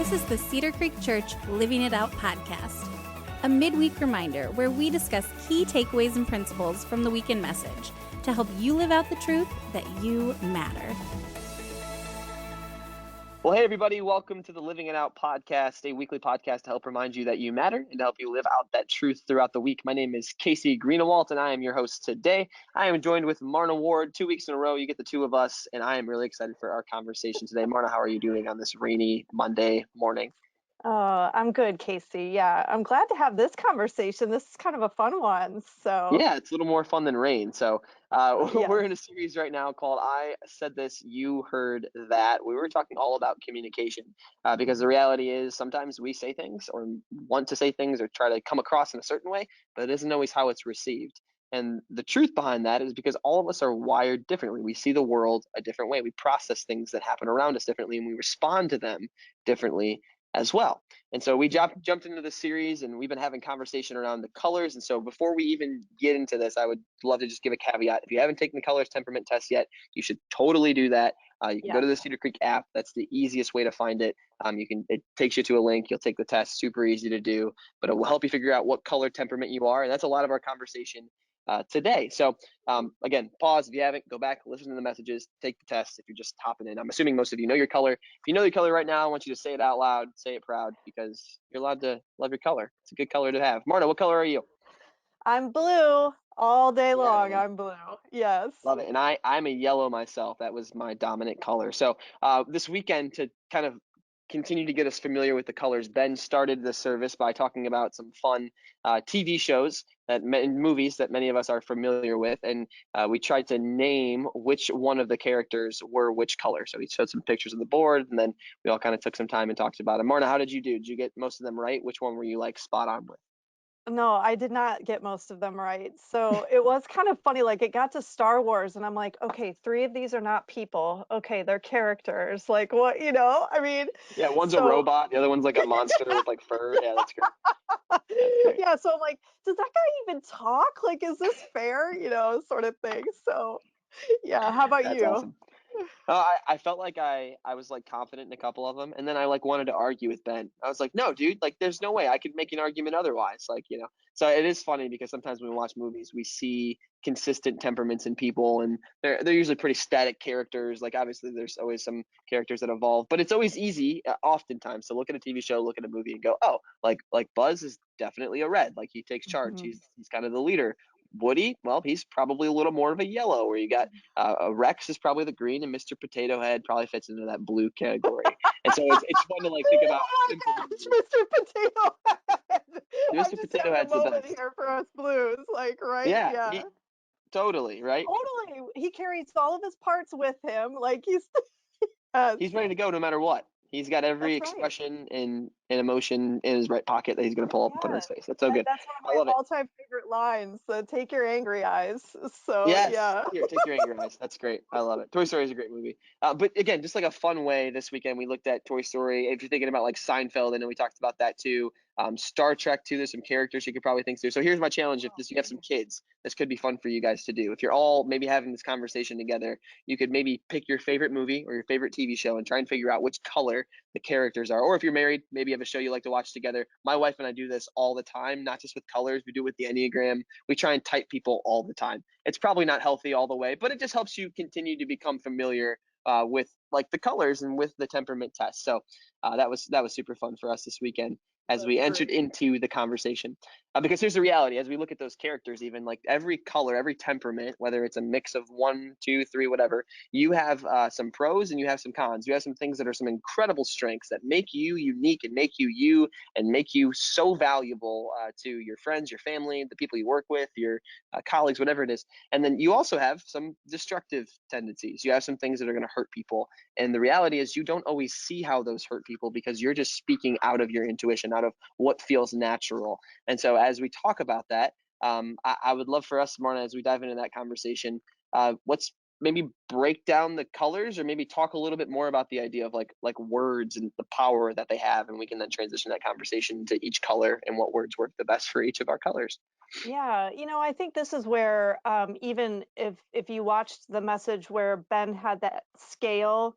This is the Cedar Creek Church Living It Out podcast, a midweek reminder where we discuss key takeaways and principles from the weekend message to help you live out the truth that you matter. Well, hey, everybody. Welcome to the Living It Out podcast, a weekly podcast to help remind you that you matter and to help you live out that truth throughout the week. My name is Casey Greenewalt, and I am your host today. I am joined with Marna Ward 2 weeks in a row. You get the two of us, and I am really excited for our conversation today. Marna, how are you doing on this rainy Monday morning? I'm good, Casey. Yeah, I'm glad to have this conversation. This is kind of a fun one. Yeah, it's a little more fun than rain. So Yes. we're in a series right now called I Said This, You Heard That. We were talking all about communication because the reality is sometimes we say things or want to say things or try to come across in a certain way, but it isn't always how it's received. And the truth behind that is because all of us are wired differently. We see the world a different way. We process things that happen around us differently, and we respond to them differently as well. And so we jumped into the series, and we've been having conversation around the colors. And so before we even get into this, I would love to just give a caveat. If you haven't taken the colors temperament test yet, you should totally do that. You can go to the Cedar Creek app. That's the easiest way to find it. It takes you to a link. You'll take the test. Super easy to do, but it will help you figure out what color temperament you are. And that's a lot of our conversation today. So again, pause if you haven't, go back, listen to the messages, take the test if you're just hopping in. I'm assuming most of you know your color. If you know your color right now, I want you to say it out loud, say it proud, because you're allowed to love your color. It's a good color to have. Marna, what color are you? I'm blue all day long. I'm blue. Yes. Love it. And I'm a yellow myself. That was my dominant color. So this weekend, to kind of continue to get us familiar with the colors, Ben started the service by talking about some fun TV shows movies that many of us are familiar with, and we tried to name which one of the characters were which color. So he showed some pictures on the board, and then we all kind of took some time and talked about it. Marna, how did you do? Did you get most of them right? Which one were you like spot on with? No, I did not get most of them right. So it was kind of funny. Like it got to Star Wars, and I'm like, okay, 3 of these are not people. Okay, they're characters. Like what, I mean, Yeah, one's a so robot, the other one's like a monster with like fur. Yeah, that's great. That's great. yeah, so I'm like, does that guy even talk? Like, is this fair? Sort of thing. So yeah, how about That's you? awesome. I felt like I was like confident in a couple of them, and then I like wanted to argue with Ben. I was like, no, dude, like there's no way I could make an argument otherwise. So it is funny because sometimes when we watch movies, we see consistent temperaments in people, and they're usually pretty static characters. Like obviously there's always some characters that evolve, but it's always easy, oftentimes, to look at a TV show, look at a movie, and go, oh, like Buzz is definitely a red. Like he takes charge. Mhm. He's kind of the leader. Woody, well, he's probably a little more of a yellow, where you got Rex is probably the green, and Mr. Potato Head probably fits into that blue category. And so it's fun to like think about. Oh my gosh, Mr. Potato Head. I'm Mr. just Potato having a Head's the moment best. here for us blues, like, right? Yeah, Yeah. totally, right? Totally. He carries all of his parts with him. Like yes, He's ready to go no matter what. He's got every that's right. expression and emotion in his right pocket that he's going to pull up and put in his Yes. face. That's so good. That's one of I my love it. all-time favorite lines. Take your angry eyes. So Yes. yeah. Here, take your anger eyes. That's great. I love it. Toy Story is a great movie. But again, just like a fun way this weekend, we looked at Toy Story. If you're thinking about like Seinfeld, I know we talked about that too. Star Trek too. There's some characters you could probably think through. So here's my challenge. If you have some kids, this could be fun for you guys to do. If you're all maybe having this conversation together, you could maybe pick your favorite movie or your favorite TV show and try and figure out which color the characters are. Or if you're married, maybe you have a show you like to watch together. My wife and I do this all the time, not just with colors. We do it with the Enneagram. We try and type people all the time. It's probably not healthy all the way, but it just helps you continue to become familiar with like the colors and with the temperament test. So that was super fun for us this weekend as we That's entered great. into the conversation. Because here's the reality: as we look at those characters, even like every color, every temperament, whether it's a mix of 1, 2, 3, whatever, you have some pros and you have some cons. You have some things that are some incredible strengths that make you unique and make you you and make you so valuable to your friends, your family, the people you work with, your colleagues, whatever it is. And then you also have some destructive tendencies. You have some things that are going to hurt people. And the reality is you don't always see how those hurt people because you're just speaking out of your intuition, out of what feels natural. And so as we talk about that, I would love for us, Marna, as we dive into that conversation, let's maybe break down the colors or maybe talk a little bit more about the idea of like words and the power that they have. And we can then transition that conversation to each color and what words work the best for each of our colors. Yeah, I think this is where even if you watched the message where Ben had that scale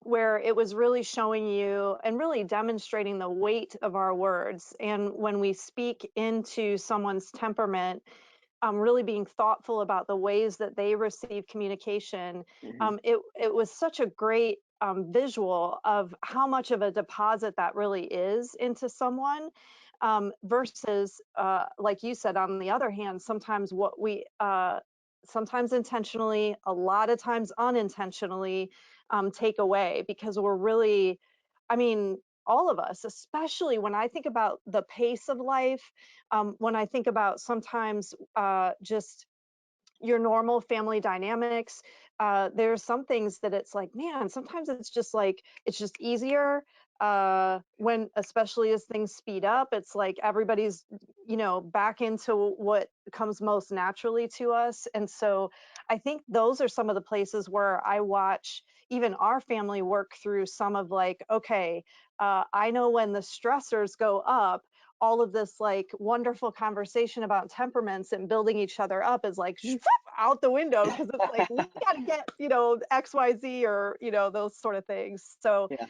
where it was really showing you and really demonstrating the weight of our words. And when we speak into someone's temperament, really being thoughtful about the ways that they receive communication. Hmm. It was such a great visual of how much of a deposit that really is into someone, versus, like you said, on the other hand, sometimes what we sometimes intentionally, a lot of times unintentionally, take away because we're really, I mean, all of us, especially when I think about the pace of life, when I think about sometimes just your normal family dynamics, there's some things that it's like, man, sometimes it's just like, it's just easier, when, especially as things speed up, it's like everybody's, back into what comes most naturally to us. And so I think those are some of the places where I watch even our family work through some of like, okay, I know when the stressors go up, all of this like wonderful conversation about temperaments and building each other up is like out the window because it's like we got to get, XYZ, or those sort of things. So Yeah.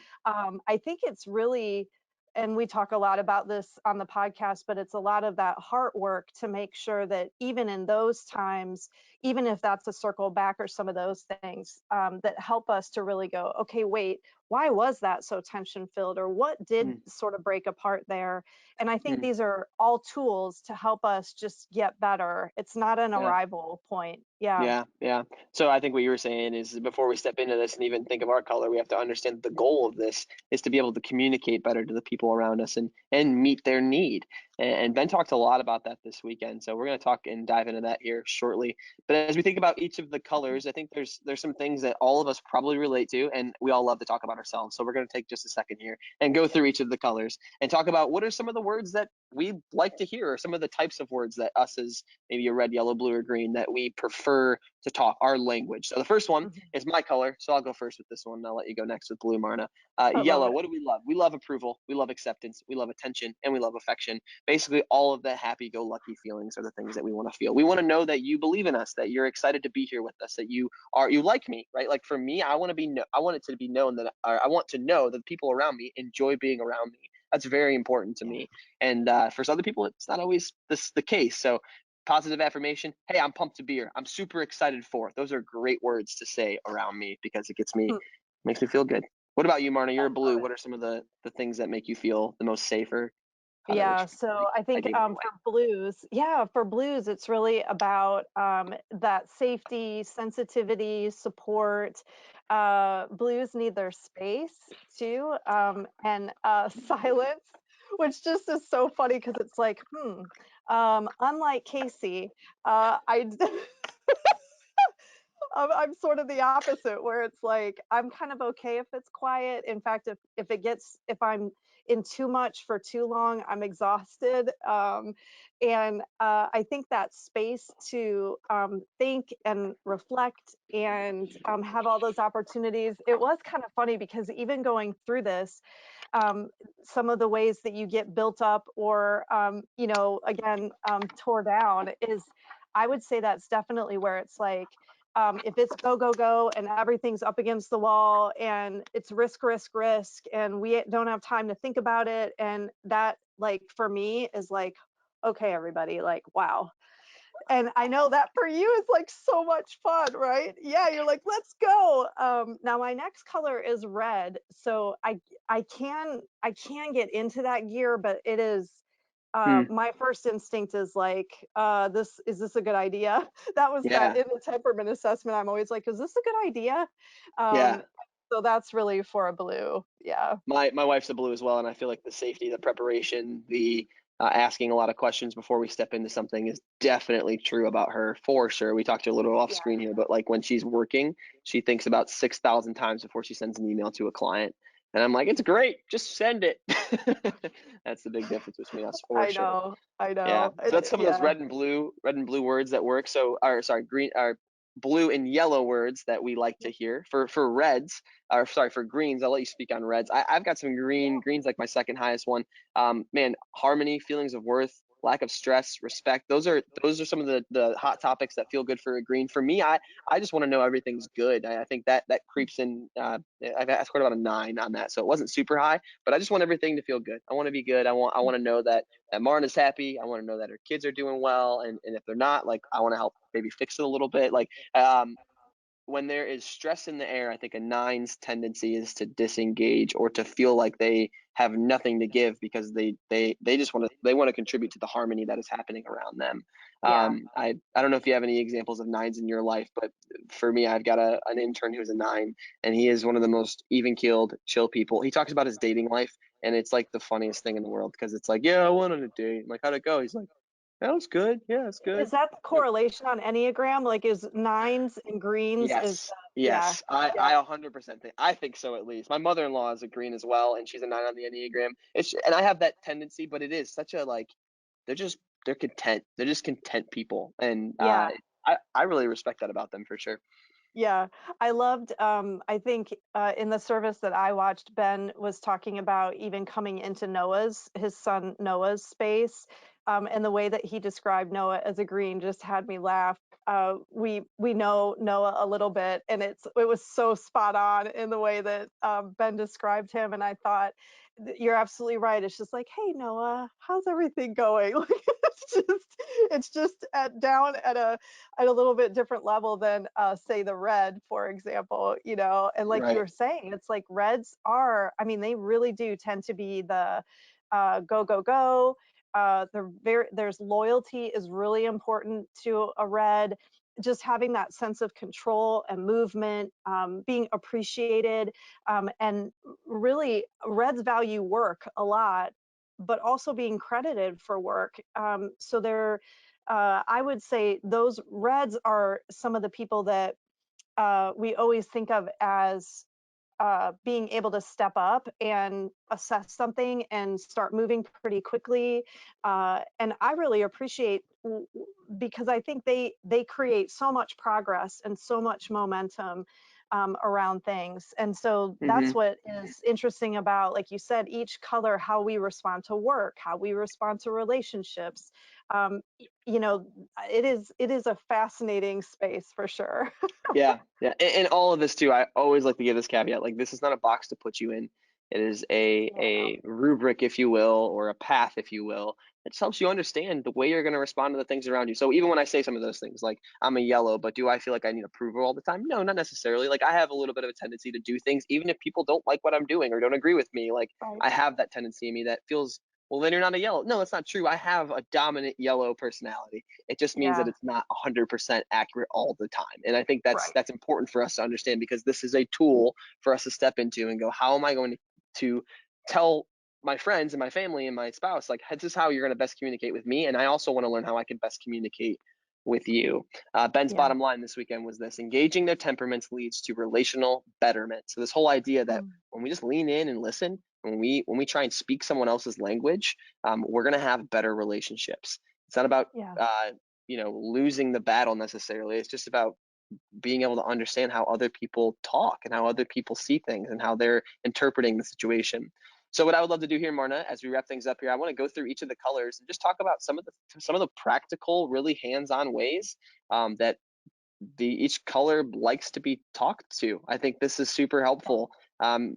I think it's really, and we talk a lot about this on the podcast, but it's a lot of that heart work to make sure that even in those times, even if that's a circle back or some of those things, that help us to really go, okay, wait, why was that so tension filled, or what did Mm. sort of break apart there? And I think Mm. these are all tools to help us just get better. It's not an Yeah. arrival point. Yeah. Yeah, yeah. So I think what you were saying is before we step into this and even think of our color, we have to understand the goal of this is to be able to communicate better to the people around us and meet their need. And Ben talked a lot about that this weekend. So we're going to talk and dive into that here shortly. But as we think about each of the colors, I think there's some things that all of us probably relate to, and we all love to talk about ourselves. So we're going to take just a second here and go through each of the colors and talk about what are some of the words that we like to hear, or some of the types of words that us as maybe a red, yellow, blue, or green that we prefer to talk, our language. So the first one Mhm. is my color. So I'll go first with this one. And I'll let you go next with blue, Marna. I love Yellow, it. what do we love? We love approval. We love acceptance. We love attention. And we love affection. Basically, all of the happy-go-lucky feelings are the things that we want to feel. We want to know that you believe in us, that you're excited to be here with us, that you like me, right? Like for me, I want it to be known that I want to know that people around me enjoy being around me. That's very important to Yeah. me. And for some other people, it's not always the case. So positive affirmation. Hey, I'm pumped to be here. I'm super excited for. Those are great words to say around me because it makes me feel good. What about you, Marna? I You're a blue. love What are some of the things that make you feel the most safer? Yeah, Which so I I think gave one for blues, it's really about that safety, sensitivity, support. Blues need their space too, and silence, which just is so funny because it's like, unlike Casey, I I'm sort of the opposite where it's like I'm kind of okay if it's quiet. In fact, if I'm in too much for too long, I'm exhausted. And I think that space to think and reflect and have all those opportunities. It was kind of funny because even going through this, um, some of the ways that you get built up or again tore down is, I would say that's definitely where it's like, if it's go go go and everything's up against the wall and it's risk risk risk and we don't have time to think about it, and that, like, for me is like, okay everybody, like, wow. And I know that for you is like so much fun, right? Yeah, you're like, let's go. Now my next color is red, so I can get into that gear, but it is, way. my first instinct is like, this a good idea? That was that Yeah, in the temperament assessment. I'm always like, is this a good idea? yeah. Um, so that's really for a blue. Yeah. My wife's a blue as well, and I feel like the safety, the preparation, the asking a lot of questions before we step into something is definitely true about her for sure. We talked to her a little off Yeah. screen here, but like when she's working, she thinks about 6,000 times before she sends an email to a client. And I'm like, it's great, just send it. That's the big difference between us for I sure. know. I Yeah. know. So that's some of those Yeah. red and blue words that work. So, or sorry, green, or blue and yellow words that we like to hear. For reds, or sorry, for greens, I'll let you speak on reds. I've got some green. Green's like my second highest one. Man, harmony, feelings of worth, lack of stress, respect. Those are some of the hot topics that feel good for a green. For me, I just want to know everything's good. I think that creeps in. I scored about a 9 on that, so it wasn't super high, but I just want everything to feel good. I want to be good. I want to know that Marna's happy. I want to know that her kids are doing well, and if they're not, like, I want to help maybe fix it a little bit. Like, when there is stress in the air, I think a nine's tendency is to disengage or to feel like they have nothing to give because they just want to contribute to the harmony that is happening around them. Yeah. I don't know if you have any examples of nines in your life, but for me, I've got an intern who's a 9, and he is one of the most even keeled, chill people. He talks about his dating life, and it's like the funniest thing in the world because it's like, yeah, I went on a date. I'm like, how'd it go? He's like, that was good. Yeah, it's good. Is that the correlation on Enneagram? Like, is nines and greens is Yes, yeah, yes. I yeah, 100% think, I think so, at least. My mother-in-law is a green as well, and she's a 9 on the Enneagram. And I have that tendency, but it is such a, like, they're content. They're just content people, and yeah. I really respect that about them for sure. Yeah, I loved, I think in the service that I watched, Ben was talking about even coming into his son Noah's space. And the way that he described Noah as a green just had me laugh. We know Noah a little bit, and it was so spot on in the way that Ben described him. And I thought, you're absolutely right. It's just like, hey Noah, how's everything going? Like, it's just down at a little bit different level than say the red, for example, and like you Right. were saying, it's like reds are, I mean, they really do tend to be the go go go. There's loyalty is really important to a red. Just having that sense of control and movement, being appreciated, and really reds value work a lot, but also being credited for work. So I would say those reds are some of the people that we always think of as being able to step up and assess something and start moving pretty quickly. And I really appreciate, because I think they create so much progress and so much momentum around things. And so Hmm. that's what is interesting about, like you said, each color, how we respond to work, how we respond to relationships. You know, it is a fascinating space for sure. Yeah, yeah, and all of this too. I always like to give this caveat: like, this is not a box to put you in. It is Yeah, a rubric, if you will, or a path, if you will. It just helps you understand the way you're going to respond to the things around you. So even when I say some of those things, like, I'm a yellow, but do I feel like I need approval all the time? No, not necessarily. Like, I have a little bit of a tendency to do things, even if people don't like what I'm doing or don't agree with me. Like, right. I have that tendency in me that feels, well, then you're not a yellow. No, that's not true. I have a dominant yellow personality. It just means that Yeah, it's not 100% accurate all the time. And I think that's right. that's important for us to understand, because this is a tool for us to step into and go, how am I going to tell my friends and my family and my spouse, like, this is how you're going to best communicate with me, and I also want to learn how I can best communicate with you. Ben's Yeah. bottom line this weekend was this: engaging their temperaments leads to relational betterment. So this whole idea that Mm, when we just lean in and listen, when we try and speak someone else's language, we're going to have better relationships. It's not about yeah. losing the battle necessarily. It's just about being able to understand how other people talk and how other people see things and how they're interpreting the situation. So what I would love to do here, Marna, as we wrap things up here, I want to go through each of the colors and just talk about some of the practical, really hands-on ways that each color likes to be talked to. I think this is super helpful.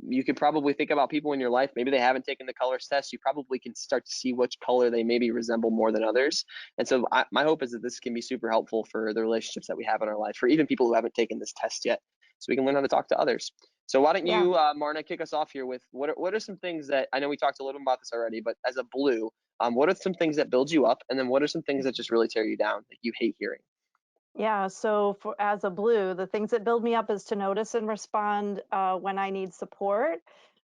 You could probably think about people in your life. Maybe they haven't taken the colors test. You probably can start to see which color they maybe resemble more than others. And so my hope is that this can be super helpful for the relationships that we have in our life, for even people who haven't taken this test yet, so we can learn how to talk to others. So why don't Yeah. you, Marna, kick us off here with what are some things that, I know we talked a little bit about this already, but as a blue, what are some things that build you up, and then what are some things that just really tear you down that you hate hearing? Yeah, so as a blue, the things that build me up is to notice and respond when I need support.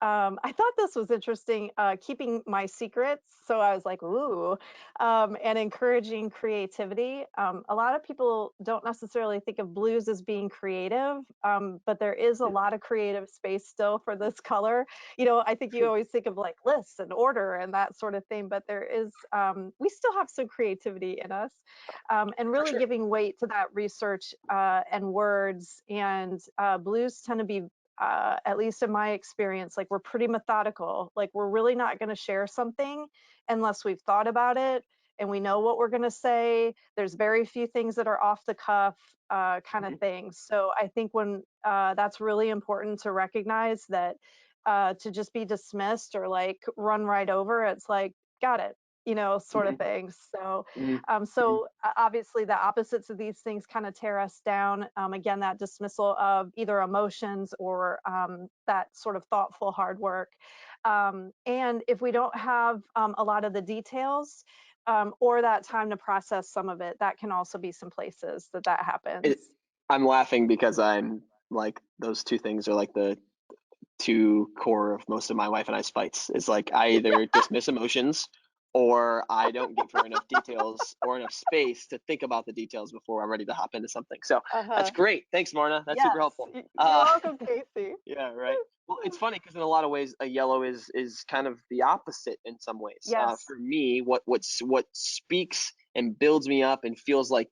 I thought this was interesting, keeping my secrets. So I was like, ooh, and encouraging creativity. A lot of people don't necessarily think of blues as being creative, but there is a lot of creative space still for this color. I think you always think of like lists and order and that sort of thing, but we still have some creativity in us, and For really sure. giving weight to that research and words. And blues tend to be, at least in my experience, like we're pretty methodical. Like we're really not going to share something unless we've thought about it and we know what we're going to say. There's very few things that are off the cuff kind of Mhm. things. So I think when that's really important to recognize that to just be dismissed or like run right over, it's like, got it, sort of Mhm. things. So, Mhm. Mhm. obviously the opposites of these things kind of tear us down. Again, that dismissal of either emotions or that sort of thoughtful hard work. And if we don't have a lot of the details or that time to process some of it, that can also be some places that that happens. It, I'm laughing because I'm like those two things are like the two core of most of my wife and I's fights. Is like I either dismiss emotions or I don't give her enough details or enough space to think about the details before I'm ready to hop into something. So that's Uh-huh. great. Thanks, Marna. That's super Yes. helpful. You're Uh, welcome, Casey. Yeah, right. Well, it's funny because in a lot of ways, a yellow is kind of the opposite in some ways. Yes. For me, what speaks and builds me up and feels like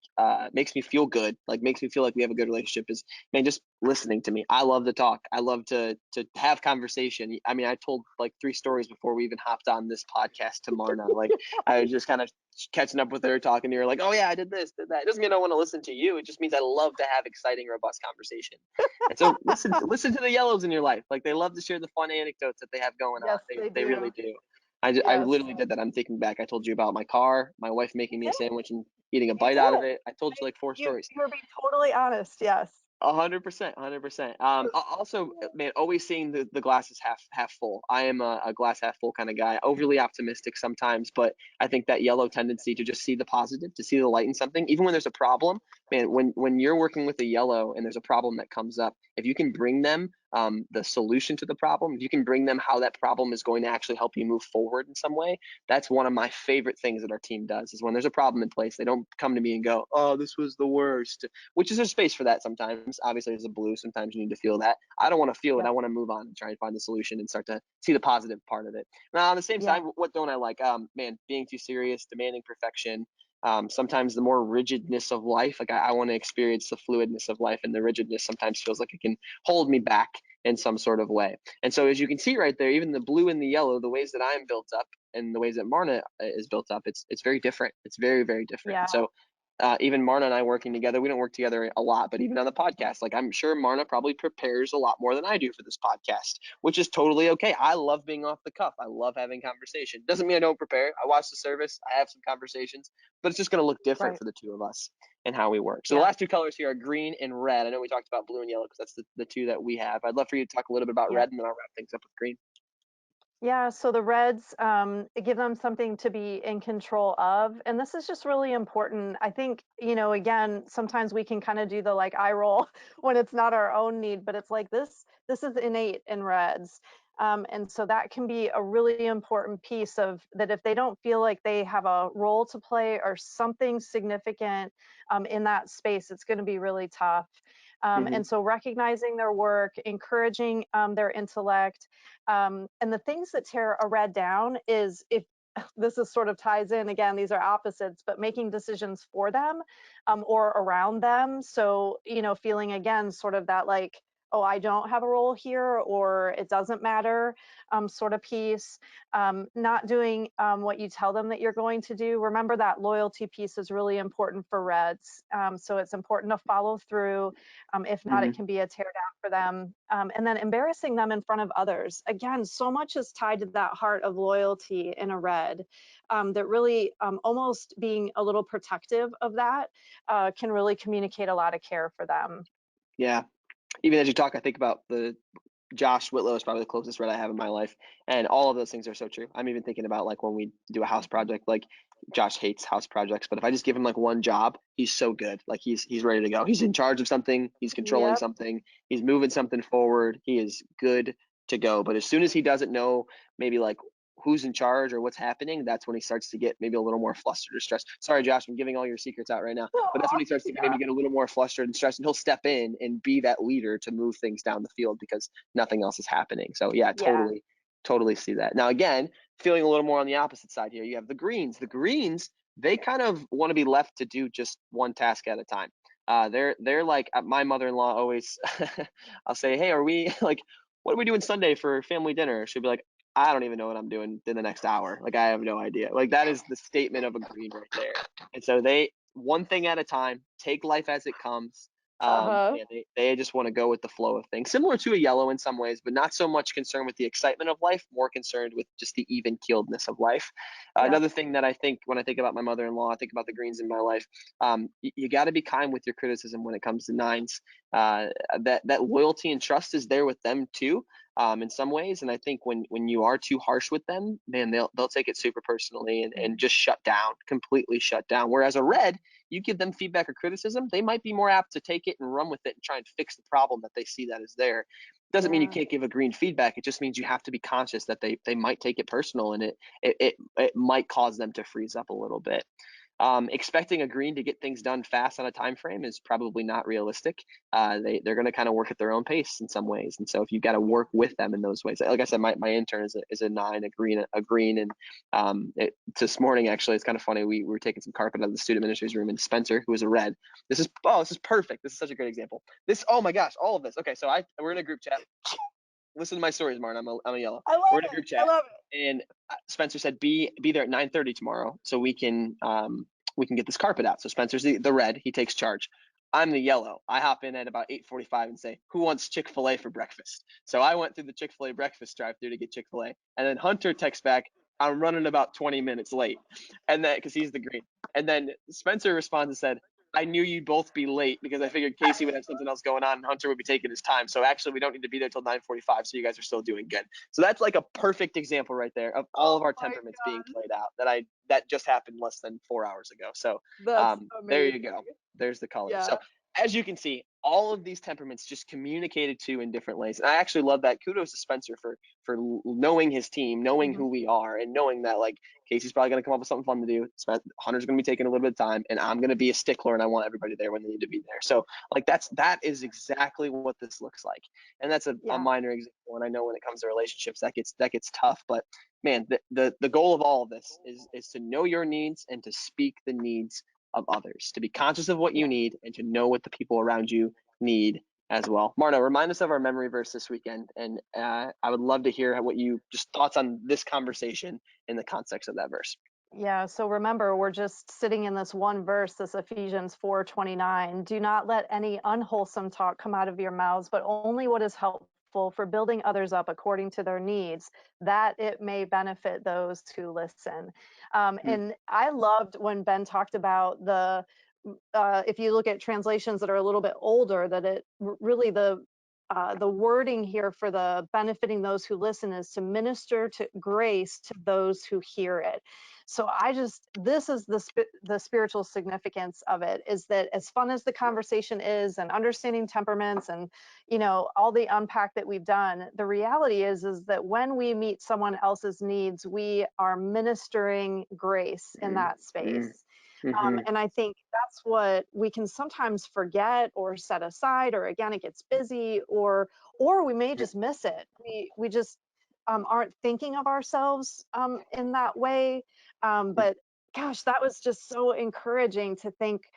makes me feel good, like makes me feel like we have a good relationship is man, just listening to me. I love to talk. I love to have conversation. I mean, I told like 3 stories before we even hopped on this podcast to Marna. Like I was just kind of catching up with her, talking to her, like, oh yeah, I did this, did that. It doesn't mean I want to listen to you. It just means I love to have exciting, robust conversation. And so listen to the yellows in your life. Like they love to share the fun anecdotes that they have going on. Yes, they They really do. do. I Yes. literally did that. I'm thinking back. I told you about my car, my wife making me Yeah, a sandwich and eating a you bite out of did. it. I told you like four You stories. you're being totally honest. Yes. 100%, 100%. Also, man, always seeing the glass is half full. I am a glass half full kind of guy. Overly optimistic sometimes, but I think that yellow tendency to just see the positive, to see the light in something, even when there's a problem. Man, when you're working with a yellow and there's a problem that comes up, if you can bring them the solution to the problem, if you can bring them how that problem is going to actually help you move forward in some way, that's one of my favorite things that our team does. Is when there's a problem in place, they don't come to me and go, "Oh, this was the worst," which is there's space for that sometimes. Obviously, there's a blue. Sometimes you need to feel that. I don't want to feel it. Yeah. I want to move on and try and find the solution and start to see the positive part of it. Now, on the same Yeah. side, what don't I like? Man, being too serious, demanding perfection. Sometimes the more rigidness of life, like I want to experience the fluidness of life, and the rigidness sometimes feels like it can hold me back in some sort of way. And so, as you can see right there, even the blue and the yellow, the ways that I'm built up and the ways that Marna is built up, it's very different. It's very, very different. Yeah. And so even Marna and I working together, we don't work together a lot, but even on the podcast, like I'm sure Marna probably prepares a lot more than I do for this podcast, which is totally okay. I love being off the cuff. I love having conversation. Doesn't mean I don't prepare. I watch the service, I have some conversations, but it's just going to look different Right. for the two of us and how we work. So the Yeah. last two colors here are green and red. I know we talked about blue and yellow because that's the two that we have. I'd love for you to talk a little bit about Yeah. red, and then I'll wrap things up with green. Yeah, so the Reds, give them something to be in control of. And this is just really important. I think, again, sometimes we can kind of do the like eye roll when it's not our own need, but it's like this is innate in Reds. And so that can be a really important piece of that if they don't feel like they have a role to play or something significant in that space, it's going to be really tough. Mm-hmm. And so recognizing their work, encouraging their intellect, and the things that tear a red down is if this is sort of ties in again, these are opposites, but making decisions for them or around them. So, feeling again sort of that like, oh, I don't have a role here or it doesn't matter sort of piece. Not doing what you tell them that you're going to do. Remember that loyalty piece is really important for Reds. So it's important to follow through. If not, it Mm-hmm. can be a tear down for them. And then embarrassing them in front of others. Again, so much is tied to that heart of loyalty in a Red that really almost being a little protective of that can really communicate a lot of care for them. Yeah. Even as you talk, I think about Josh Whitlow is probably the closest red I have in my life. And all of those things are so true. I'm even thinking about like when we do a house project, like Josh hates house projects, but if I just give him like one job, he's so good. Like he's ready to go. He's in charge of something, he's controlling Yep. something, he's moving something forward. He is good to go. But as soon as he doesn't know maybe like who's in charge or what's happening, that's when he starts to get maybe a little more flustered or stressed. Sorry, Josh, I'm giving all your secrets out right now. But that's when he starts to Yeah. maybe get a little more flustered and stressed, and he'll step in and be that leader to move things down the field because nothing else is happening. So yeah, Yeah. totally see that. Now again, feeling a little more on the opposite side here, you have the greens. The greens, they kind of want to be left to do just one task at a time. They're like my mother-in-law always. I'll say, hey, are we like, what are we doing Sunday for family dinner? She'll be like, I don't even know what I'm doing in the next hour. Like, I have no idea. Like, that is the statement of agreeing right there. And so one thing at a time, take life as it comes. Uh-huh. And they just want to go with the flow of things, similar to a yellow in some ways, but not so much concerned with the excitement of life, more concerned with just the even keeledness of life. Yeah. Another thing that I think when I think about my mother-in-law, I think about the greens in my life. You got to be kind with your criticism when it comes to nines. That loyalty and trust is there with them too, in some ways. And I think when you are too harsh with them, man, they'll take it super personally and just shut down, completely shut down. Whereas a red, you give them feedback or criticism, they might be more apt to take it and run with it and try and fix the problem that they see that is there. Doesn't mean you Yeah. can't give a green feedback. It just means you have to be conscious that they might take it personal, and it might cause them to freeze up a little bit. Expecting a green to get things done fast on a time frame is probably not realistic. They're going to kind of work at their own pace in some ways, and so if you've got to work with them in those ways, like I said, my intern is a nine, a green, and this morning actually it's kind of funny. We were taking some carpet out of the student ministry's room, and Spencer, who is a red, this is perfect. This is such a great example. Oh my gosh, all of this. Okay, so we're in a group chat. Listen to my stories, Martin. I'm a yellow. I love We're in a it. group I chat, love it. and Spencer said, "Be there at 9:30 tomorrow, so we can get this carpet out." So Spencer's the red. He takes charge. I'm the yellow. I hop in at about 8:45 and say, "Who wants Chick-fil-A for breakfast?" So I went through the Chick-fil-A breakfast drive-through to get Chick-fil-A, and then Hunter texts back, "I'm running about 20 minutes late," and then because he's the green, and then Spencer responds and said, "I knew you'd both be late because I figured Casey would have something else going on and Hunter would be taking his time. So actually, we don't need to be there till 9:45. So you guys are still doing good." So that's like a perfect example right there of all of Oh our my temperaments being God. played out that just happened less than 4 hours ago. So That's there you amazing. go. There's the color. Yeah. So as you can see, all of these temperaments just communicated to in different ways. And I actually love that. Kudos to Spencer for knowing his team, knowing Mhm. who we are, and knowing that like Casey's probably going to come up with something fun to do. Hunter's going to be taking a little bit of time, and I'm going to be a stickler, and I want everybody there when they need to be there. So like that is exactly what this looks like, and that's a Yeah. minor example. And I know when it comes to relationships, that gets tough. But man, the goal of all of this is to know your needs and to speak the needs of others, to be conscious of what you Yeah. need and to know what the people around you need as well. Marno, remind us of our memory verse this weekend, and I would love to hear what you just thoughts on this conversation in the context of that verse. Yeah, so remember, we're just sitting in this one verse, this Ephesians 4:29. Do not let any unwholesome talk come out of your mouths, but only what is helpful for building others up according to their needs, that it may benefit those who listen. Mm, And I loved when Ben talked about if you look at translations that are a little bit older, that really the wording here for the benefiting those who listen is to minister to grace to those who hear it. So this is the spiritual significance of it, is that as fun as the conversation is and understanding temperaments and all the unpack that we've done, the reality is that when we meet someone else's needs, we are ministering grace in mm, that mm, space. mm-hmm. And I think that's what we can sometimes forget or set aside, or again, it gets busy, or we may just miss it. We just aren't thinking of ourselves in that way. But gosh, that was just so encouraging to think,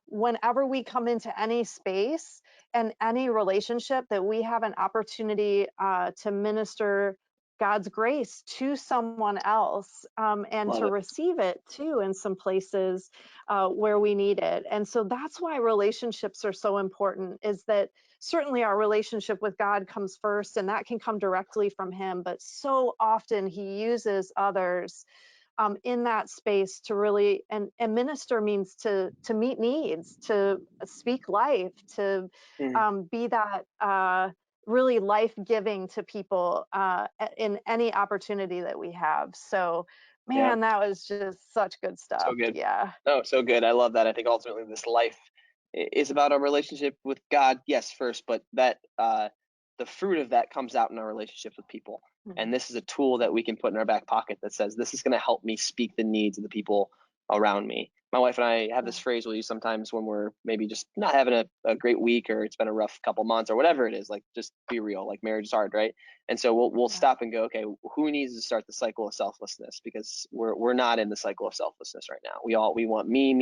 whenever we come into any space and any relationship, that we have an opportunity to minister God's grace to someone else, and Love to it. receive it too in some places where we need it. And so that's why relationships are so important, is that certainly our relationship with God comes first, and that can come directly from Him. But so often He uses others in that space to really, and minister means to meet needs, to speak life, to Mm, be that really life giving to people in any opportunity that we have. So, yeah. man, that was just such good So stuff. good. Yeah. No, so good. I love that. I think ultimately this life is about our relationship with God, yes, first, but that the fruit of that comes out in our relationships with people. And Mhm. this is a tool that we can put in our back pocket that says, this is going to help me speak the needs of the people around me. My wife and I have Yeah. this phrase we'll use sometimes when we're maybe just not having a great week, or it's been a rough couple months or whatever it is. Like, just be real. Like, marriage is hard, right? And so we'll Yeah. stop and go, okay, who needs to start the cycle of selflessness? Because we're not in the cycle of selflessness right now. We want me.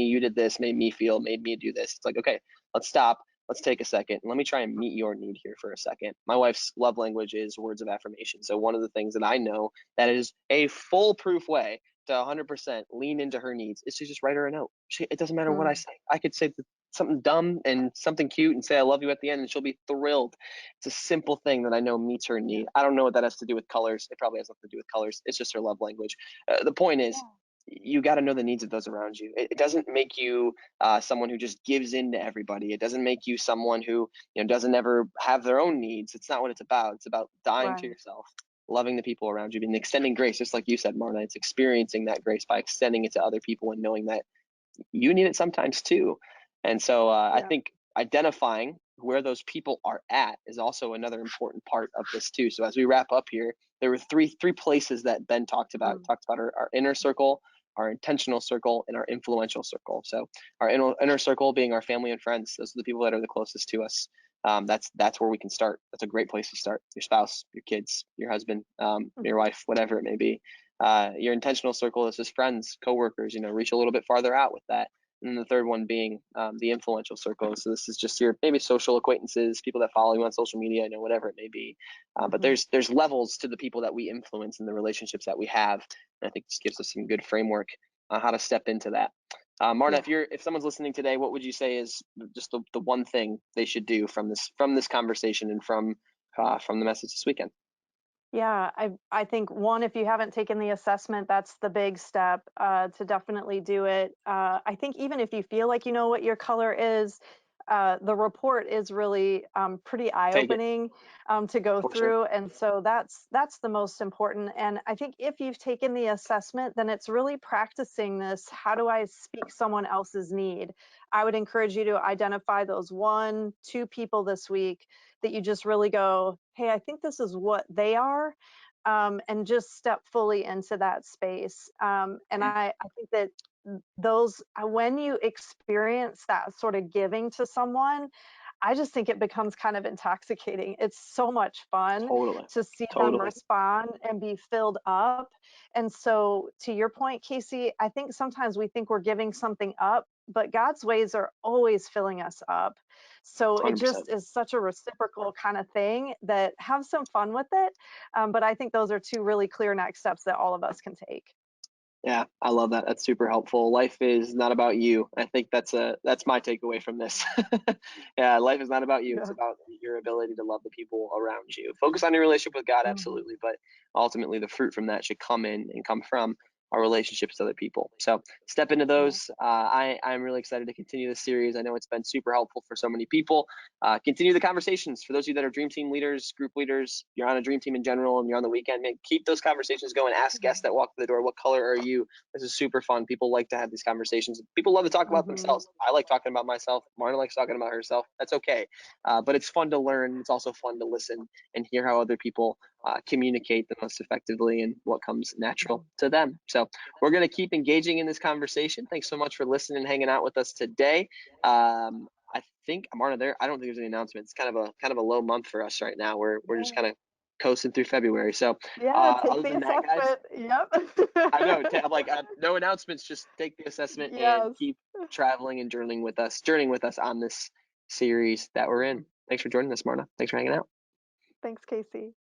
You did this, made me feel, made me do this. It's like, okay, let's stop. let's take a second. Let me try and meet your need here for a second. My wife's love language is words of affirmation. So one of the things that I know that is a foolproof way to 100% lean into her needs is to just write her a note. It doesn't matter what I say. I could say something dumb and something cute and say I love you at the end, and she'll be thrilled. It's a simple thing that I know meets her need. I don't know what that has to do with colors. It probably has nothing to do with colors. It's just her love language. The point is, you got to know the needs of those around you. It doesn't make you someone who just gives in to everybody. It doesn't make you someone who doesn't ever have their own needs. It's not what it's about. It's about dying to Right. yourself, loving the people around you, and extending grace, just like you said, Marna. It's experiencing that grace by extending it to other people and knowing that you need it sometimes too. And so I Yeah. think identifying where those people are at is also another important part of this too. So as we wrap up here, there were three places that Ben talked about. Talked about our inner circle, our intentional circle, and our influential circle. So our inner circle being our family and friends. Those are the people that are the closest to us. That's where we can start. That's a great place to start. Your spouse, your kids, your husband, your wife, whatever it may be. Your intentional circle is just friends, coworkers. Reach a little bit farther out with that. And then the third one being the influential circle. So this is just your maybe social acquaintances, people that follow you on social media, whatever it may be. But there's levels to the people that we influence and the relationships that we have. And I think this gives us some good framework on how to step into that. Marna, if someone's listening today, what would you say is just the one thing they should do from this conversation and from the message this weekend? Yeah, I think one, if you haven't taken the assessment, that's the big step to definitely do it. I think even if you feel like you know what your color is, the report is really pretty Take it eye-opening to go for sure. through, and so that's the most important. And I think if you've taken the assessment, then it's really practicing this. How do I speak someone else's need? I would encourage you to identify those 1, 2 people this week that you just really go, hey, I think this is what they are, and just step fully into that space. And I think that those, when you experience that sort of giving to someone, I just think it becomes kind of intoxicating. It's so much fun Totally. to see them Totally. respond and be filled up. And so, to your point, Casey, I think sometimes we think we're giving something up, but God's ways are always filling us up. So it 100%. just is such a reciprocal kind of thing that have some fun with it. But I think those are 2 really clear next steps that all of us can take. Yeah, I love that. That's super helpful. Life is not about you. I think that's my takeaway from this. Yeah, life is not about you. It's Yeah. about your ability to love the people around you. Focus on your relationship with God, Mhm. absolutely, but ultimately the fruit from that should come in and come from our relationships to other people. So step into Yeah. those. I'm really excited to continue this series. I know it's been super helpful for so many people. Continue the conversations. For those of you that are dream team leaders, group leaders, you're on a dream team in general, and you're on the weekend, man, keep those conversations going. Ask guests that walk through the door, what color are you? This is super fun. People like to have these conversations. People love to talk about Mhm. themselves. I like talking about myself. Marna likes talking about herself. That's okay. But it's fun to learn. It's also fun to listen and hear how other people communicate the most effectively and what comes natural to them. So we're going to keep engaging in this conversation. Thanks so much for listening and hanging out with us today. I think Marna, I don't think there's any announcements. It's kind of a low month for us right now. We're just Yeah. kind of coasting through February. So Yeah, take other the than that, guys, assessment. Yep. I know. I'm like, no announcements. Just take the assessment and Yes. keep traveling and journeying with us on this series that we're in. Thanks for joining us, Marna. Thanks for hanging out. Thanks, Casey.